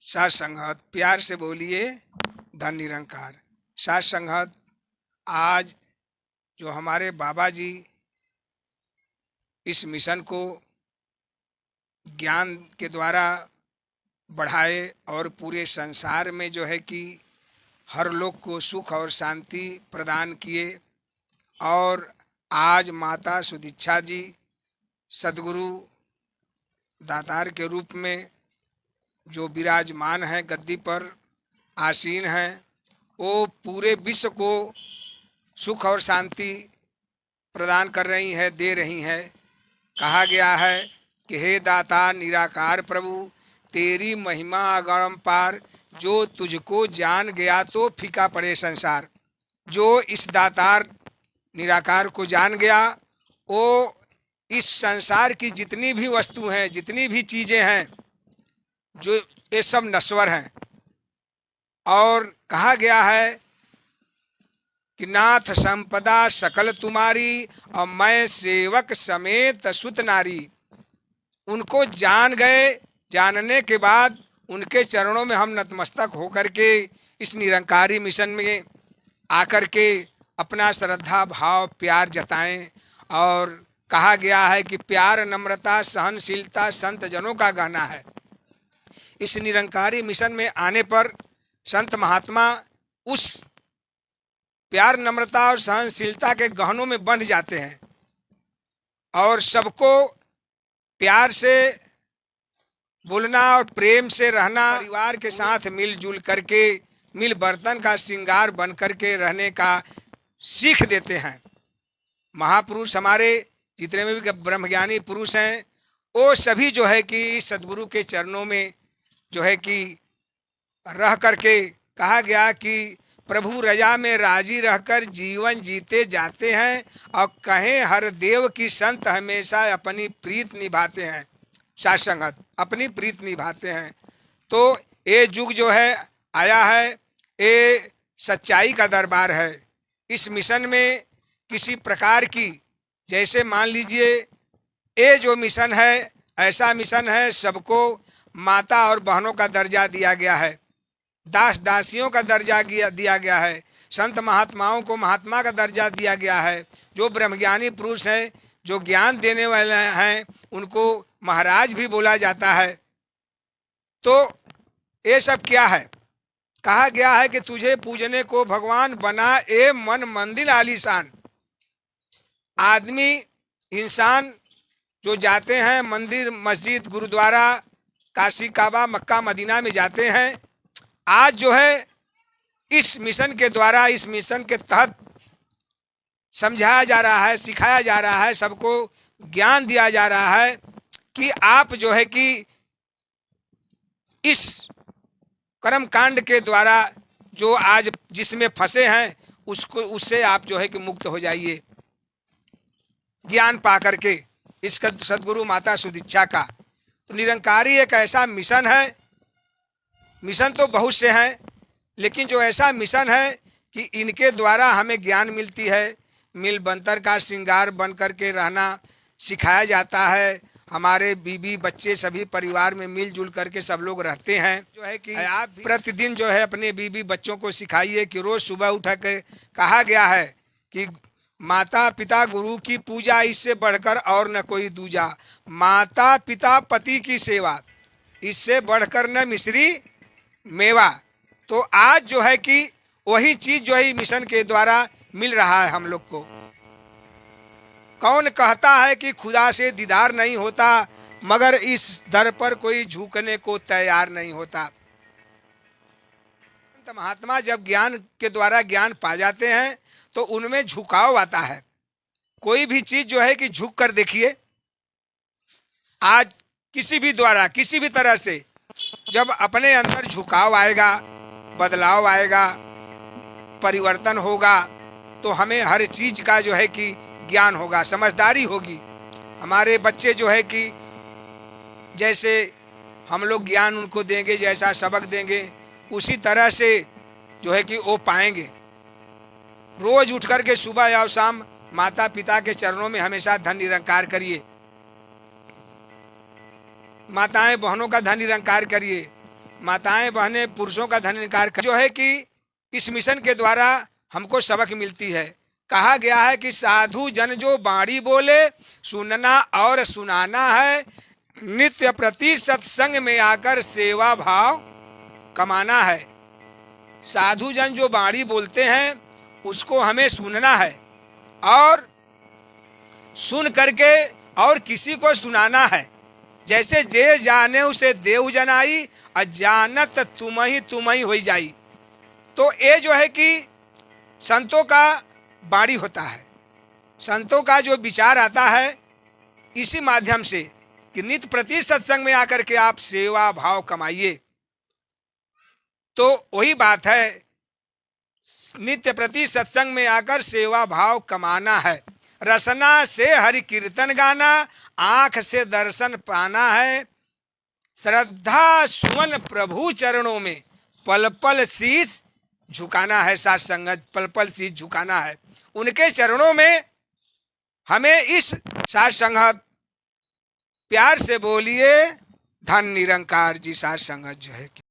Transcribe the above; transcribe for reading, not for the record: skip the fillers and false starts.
साथ संगत प्यार से बोलिए धन निरंकार। साथ संगत आज जो हमारे बाबा जी इस मिशन को ज्ञान के द्वारा बढ़ाए और पूरे संसार में जो है कि हर लोग को सुख और शांति प्रदान किए। और आज माता सुदीक्षा जी सद्गुरु दातार के रूप में जो विराजमान हैं, गद्दी पर आसीन हैं, वो पूरे विश्व को सुख और शांति प्रदान कर रही है, दे रही है। कहा गया है कि हे दाता निराकार प्रभु, तेरी महिमा अगम पार, जो तुझको जान गया तो फीका पड़े संसार। जो इस दातार निराकार को जान गया, वो इस संसार की जितनी भी वस्तु हैं, जितनी भी चीज़ें हैं, जो ये सब नश्वर हैं। और कहा गया है कि नाथ संपदा सकल तुम्हारी, और मैं सेवक समेत सुत नारी। उनको जान गए, जानने के बाद उनके चरणों में हम नतमस्तक होकर के इस निरंकारी मिशन में आकर के अपना श्रद्धा भाव प्यार जताएं। और कहा गया है कि प्यार नम्रता सहनशीलता संत जनों का गहना है। इस निरंकारी मिशन में आने पर संत महात्मा उस प्यार नम्रता और सहनशीलता के गहनों में बंध जाते हैं और सबको प्यार से बोलना और प्रेम से रहना, परिवार के साथ मिलजुल करके मिल बर्तन का श्रृंगार बन करके रहने का सीख देते हैं। महापुरुष हमारे जितने में भी ब्रह्मज्ञानी पुरुष हैं, वो सभी जो है कि सद्गुरु के चरणों में जो है कि रह करके कहा गया कि प्रभु रजा में राजी रहकर जीवन जीते जाते हैं, और कहें हर देव की संत हमेशा अपनी प्रीत निभाते हैं। साथ संगत अपनी प्रीत निभाते हैं। तो ये युग जो है आया है, ये सच्चाई का दरबार है। इस मिशन में किसी प्रकार की, जैसे मान लीजिए ये जो मिशन है, ऐसा मिशन है सबको माता और बहनों का दर्जा दिया गया है, दास दासियों का दर्जा दिया गया है, संत महात्माओं को महात्मा का दर्जा दिया गया है। जो ब्रह्मज्ञानी पुरुष हैं, जो ज्ञान देने वाले हैं, उनको महाराज भी बोला जाता है। तो ये सब क्या है? कहा गया है कि तुझे पूजने को भगवान बना ए मन मंदिर आलीशान। आदमी इंसान जो जाते हैं मंदिर मस्जिद गुरुद्वारा काशी काबा मक्का मदीना में जाते हैं, आज जो है इस मिशन के द्वारा, इस मिशन के तहत समझाया जा रहा है, सिखाया जा रहा है, सबको ज्ञान दिया जा रहा है कि आप जो है कि इस कर्म कांड के द्वारा जो आज जिसमें फंसे हैं, उससे आप जो है कि मुक्त हो जाइए ज्ञान पा करके इसका सद्गुरु माता सुदीक्षा का। तो निरंकारी एक ऐसा मिशन है, मिशन तो बहुत से हैं, लेकिन जो ऐसा मिशन है कि इनके द्वारा हमें ज्ञान मिलती है, मिल बंतर का श्रृंगार बन करके रहना सिखाया जाता है। हमारे बीबी बच्चे सभी परिवार में मिलजुल करके सब लोग रहते हैं। जो है कि आप प्रतिदिन जो है अपने बीबी बच्चों को सिखाइए कि रोज सुबह उठा के, कहा गया है कि माता पिता गुरु की पूजा, इससे बढ़कर और न कोई दूजा। माता पिता पति की सेवा, इससे बढ़कर न मिश्री मेवा। तो आज जो है कि वही चीज जो है मिशन के द्वारा मिल रहा है हम लोग को। कौन कहता है कि खुदा से दीदार नहीं होता, मगर इस दर पर कोई झुकने को तैयार नहीं होता। महात्मा जब ज्ञान के द्वारा ज्ञान पा जाते हैं तो उनमें झुकाव आता है। कोई भी चीज जो है कि झुक कर देखिए, आज किसी भी द्वारा किसी भी तरह से जब अपने अंदर झुकाव आएगा, बदलाव आएगा, परिवर्तन होगा, तो हमें हर चीज का जो है कि ज्ञान होगा, समझदारी होगी। हमारे बच्चे जो है कि जैसे हम लोग ज्ञान उनको देंगे, जैसा सबक देंगे, उसी तरह से जो है कि वो पाएंगे। रोज उठ करके सुबह और शाम माता पिता के चरणों में हमेशा धन निरंकार करिए, माताएं बहनों का धन निरंकार करिए, माताएं बहनें पुरुषों का धन इनकार कर, जो है कि इस मिशन के द्वारा हमको सबक मिलती है। कहा गया है कि साधु जन जो बाणी बोले सुनना और सुनाना है, नित्य प्रति सत्संग में आकर सेवा भाव कमाना है। साधु जन जो बाणी बोलते हैं उसको हमें सुनना है और सुन करके और किसी को सुनाना है। जैसे जे जाने उसे देव जनाई, अजानत तुम ही हो जाई। तो ये जो है कि संतों का बाणी होता है, संतों का जो विचार आता है इसी माध्यम से कि नित्य प्रति सत्संग में आकर के आप सेवा भाव कमाइए। तो वही बात है, नित्य प्रति सत्संग में आकर सेवा भाव कमाना है। रसना से हरि कीर्तन गाना, आंख से दर्शन पाना है। श्रद्धा सुमन प्रभु चरणों में पल पल शीश झुकाना है। साथ संगत पल पल शीश झुकाना है उनके चरणों में। हमें इस साथ संगत प्यार से बोलिए धन निरंकार जी। साथ संगत जो है